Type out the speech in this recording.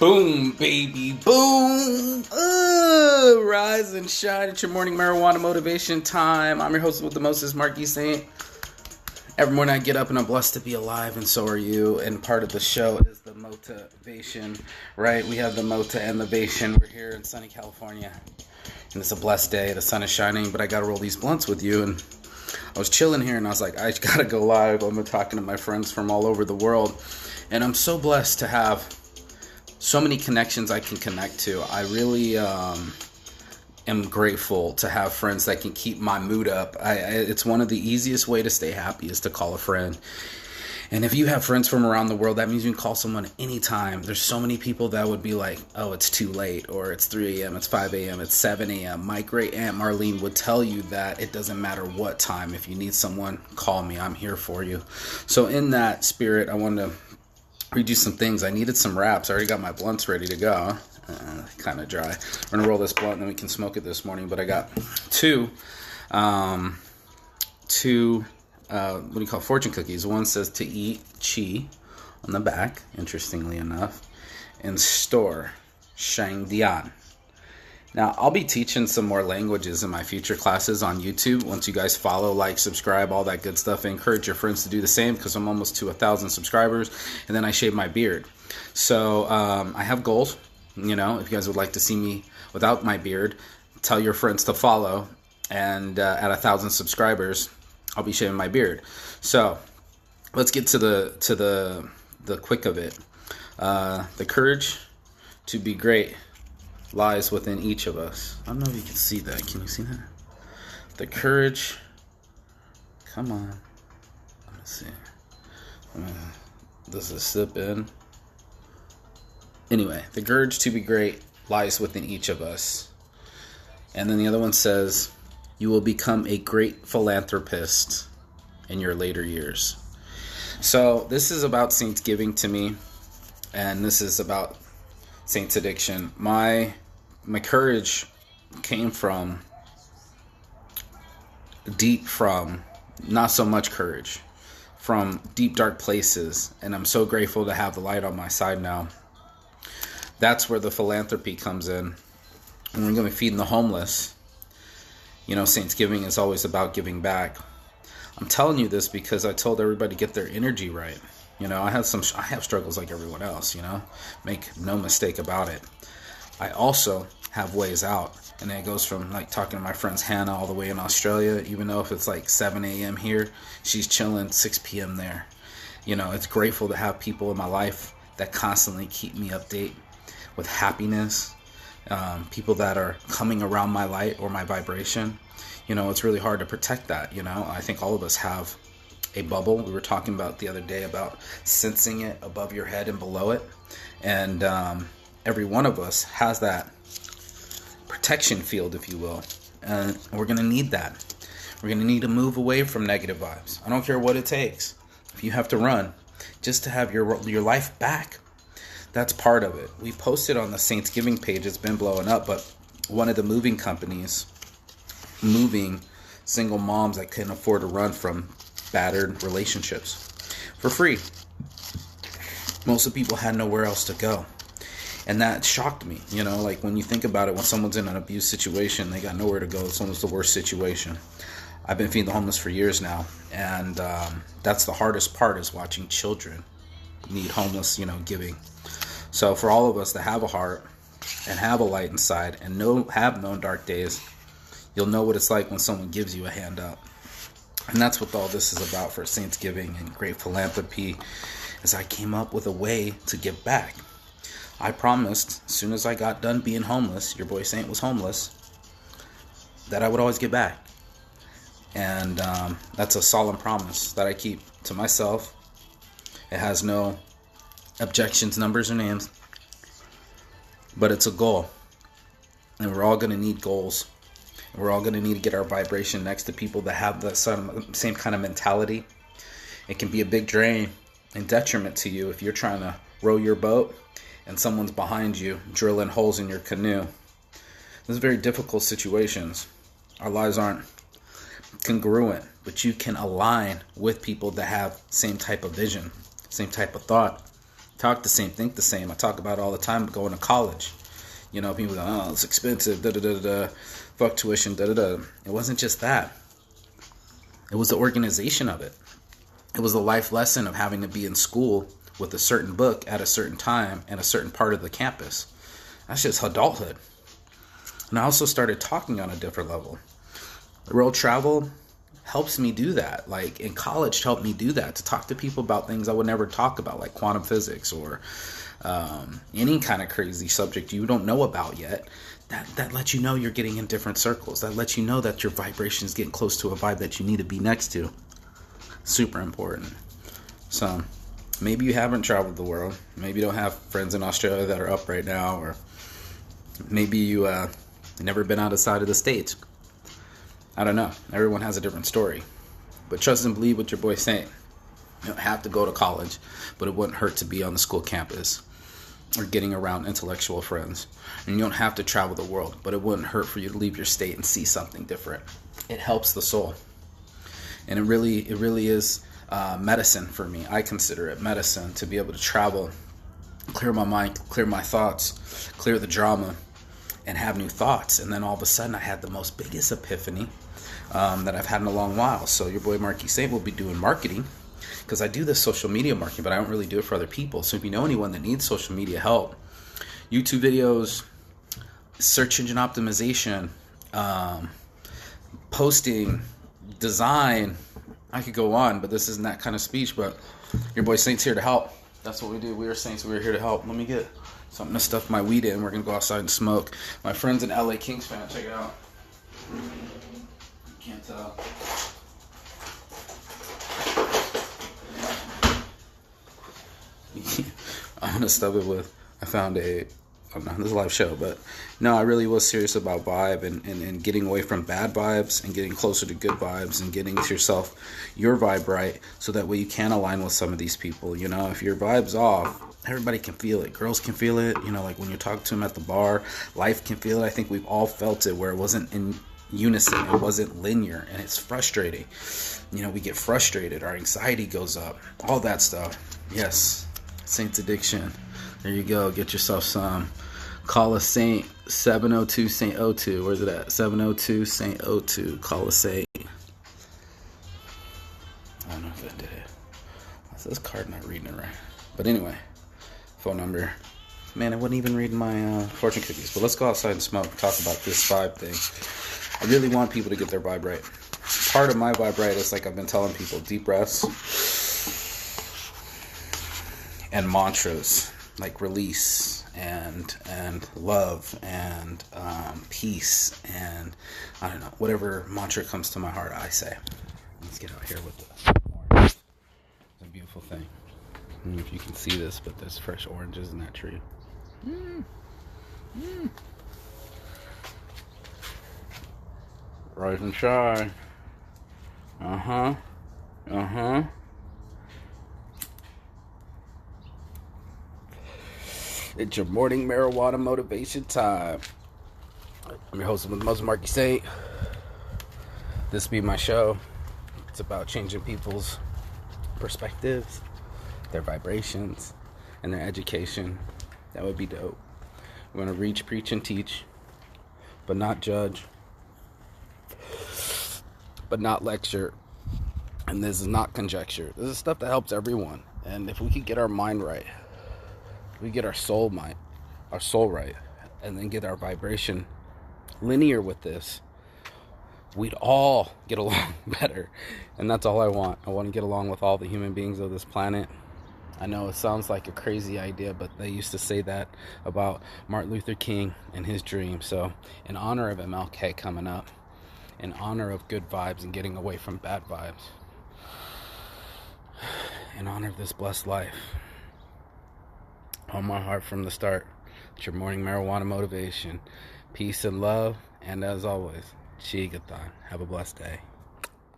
Boom, baby, boom. Rise and shine. It's your morning marijuana motivation time. I'm your host with the most, Marky Saint. Every morning I get up and I'm blessed to be alive, and so are you. And part of the show is the motivation, right? We have the mota and the vation. We're here in sunny California, and it's a blessed day. The sun is shining, but I got to roll these blunts with you. And I was chilling here, and I was like, I got to go live. I've been talking to my friends from all over the world, and I'm so blessed to have so many connections I can connect to. I really am grateful to have friends that can keep my mood up. It's one of the easiest way to stay happy is to call a friend. And if you have friends from around the world, that means you can call someone anytime. There's so many people that would be like, oh, it's too late, or it's 3 a.m., it's 5 a.m., it's 7 a.m. My great aunt Marlene would tell you that it doesn't matter what time. If you need someone, call me. I'm here for you. So in that spirit, I wanted to read you some things. I needed some wraps. I already got my blunts ready to go. Kind of dry. We're going to roll this blunt and then we can smoke it this morning. But I got two what do you call fortune cookies. One says to eat chi on the back, interestingly enough, and store Shangdian. Now, I'll be teaching some more languages in my future classes on YouTube. Once you guys follow, like, subscribe, all that good stuff, encourage your friends to do the same because I'm almost to 1,000 subscribers. And then I shave my beard. So I have goals. You know, if you guys would like to see me without my beard, tell your friends to follow. And at 1,000 subscribers, I'll be shaving my beard. So let's get to the quick of it. The courage to be great lies within each of us. I don't know if you can see that. Can you see that? The courage. Come on. Let me see. This is sip in. Anyway, the courage to be great lies within each of us. And then the other one says, you will become a great philanthropist in your later years. So this is about Saints giving to me, and this is about Saints addiction. My courage came from not so much courage, from deep, dark places. And I'm so grateful to have the light on my side now. That's where the philanthropy comes in. And we're going to be feeding the homeless. You know, Saints giving is always about giving back. I'm telling you this because I told everybody to get their energy right. You know, I have struggles like everyone else, you know. Make no mistake about it. I also have ways out. And it goes from like talking to my friend Hannah all the way in Australia. Even though if it's like 7 a.m. here, she's chilling 6 p.m. there. You know, it's grateful to have people in my life that constantly keep me update with happiness. People that are coming around my light or my vibration. You know, it's really hard to protect that. You know, I think all of us have a bubble. We were talking about the other day about sensing it above your head and below it. And every one of us has that protection field, if you will. And we're going to need that. We're going to need to move away from negative vibes. I don't care what it takes. If you have to run just to have your life back, that's part of it. We posted on the Saints Giving page. It's been blowing up, but one of the moving companies moving single moms that couldn't afford to run from battered relationships for free. Most of the people had nowhere else to go. And that shocked me. You know, like when you think about it, when someone's in an abuse situation, they got nowhere to go. It's almost the worst situation. I've been feeding the homeless for years now. And that's the hardest part, is watching children need homeless, you know, giving. So for all of us that have a heart and have a light inside and have known dark days, you'll know what it's like when someone gives you a hand up. And that's what all this is about for Saints Giving and Great Philanthropy, is I came up with a way to give back. I promised, as soon as I got done being homeless, your boy Saint was homeless, that I would always give back. And that's a solemn promise that I keep to myself. It has no objections, numbers, or names, but it's a goal, and we're all going to need goals. We're all going to need to get our vibration next to people that have the same kind of mentality. It can be a big drain and detriment to you if you're trying to row your boat and someone's behind you drilling holes in your canoe. Those are very difficult situations. Our lives aren't congruent, but you can align with people that have same type of vision, same type of thought, talk the same, think the same. I talk about it all the time going to college. You know, people go, oh, it's expensive, da-da-da-da, fuck tuition, da-da-da. It wasn't just that. It was the organization of it. It was the life lesson of having to be in school with a certain book at a certain time and a certain part of the campus. That's just adulthood. And I also started talking on a different level. World travel helps me do that. Like in college helped me do that, to talk to people about things I would never talk about, like quantum physics or any kind of crazy subject you don't know about yet. That lets you know you're getting in different circles. That lets you know that your vibration is getting close to a vibe that you need to be next to. Super important. So maybe you haven't traveled the world. Maybe you don't have friends in Australia that are up right now, or maybe you never been outside of the States. I don't know. Everyone has a different story. But trust and believe what your boy's saying. You don't have to go to college, but it wouldn't hurt to be on the school campus or getting around intellectual friends. And you don't have to travel the world, but it wouldn't hurt for you to leave your state and see something different. It helps the soul. And it really is medicine for me. I consider it medicine to be able to travel, clear my mind, clear my thoughts, clear the drama, and have new thoughts. And then all of a sudden I had the most biggest epiphany that I've had in a long while. So your boy Marky Saint will be doing marketing, because I do this social media marketing, but I don't really do it for other people. So if you know anyone that needs social media help, YouTube videos, search engine optimization, posting, design, I could go on, but this isn't that kind of speech. But your boy Saint's here to help. That's what we do. We are Saints. We're here to help. Let me get something to stuff my weed in. We're going to go outside and smoke. My friend's an LA Kings fan. Check it out. Can't tell. I'm going to stuff it with, I found this is a live show, but no, I really was serious about vibe and getting away from bad vibes and getting closer to good vibes and getting to yourself, your vibe right, so that way you can align with some of these people. You know, if your vibe's off, everybody can feel it. Girls can feel it. You know, like when you talk to them at the bar, life can feel it. I think we've all felt it, where it wasn't in unison, it wasn't linear, and it's frustrating. You know, we get frustrated, our anxiety goes up, all that stuff. Yes, Saint's Addiction. There you go. Get yourself some. Call a Saint, 702 Saint 02. Where's it at? 702 Saint 02. Call a Saint. I don't know if I did it. What's this card not reading it right? But anyway, phone number. Man, I wasn't even reading my fortune cookies. But let's go outside and smoke and talk about this vibe thing. I really want people to get their vibe right. Part of my vibe right is, like I've been telling people, deep breaths and mantras like release and love and peace and I don't know, whatever mantra comes to my heart, I say. Let's get out here with the orange. It's a beautiful thing. I don't know if you can see this, but there's fresh oranges in that tree. Rise and shine. It's your morning marijuana motivation time. I'm your host with the Muslim Marky Saint. This be my show. It's about changing people's perspectives, their vibrations, and their education. That would be dope. We're going to reach, preach, and teach, but not judge, but not lecture. And this is not conjecture. This is stuff that helps everyone. And if we could get our mind right, we get our soul right, and then get our vibration linear with this, we'd all get along better. And that's all I want. I want to get along with all the human beings of this planet. I know it sounds like a crazy idea, but they used to say that about Martin Luther King and his dream. So in honor of MLK coming up, in honor of good vibes and getting away from bad vibes, in honor of this blessed life, on my heart from the start, it's your morning marijuana motivation. Peace and love, and as always, Chigathan. Have a blessed day.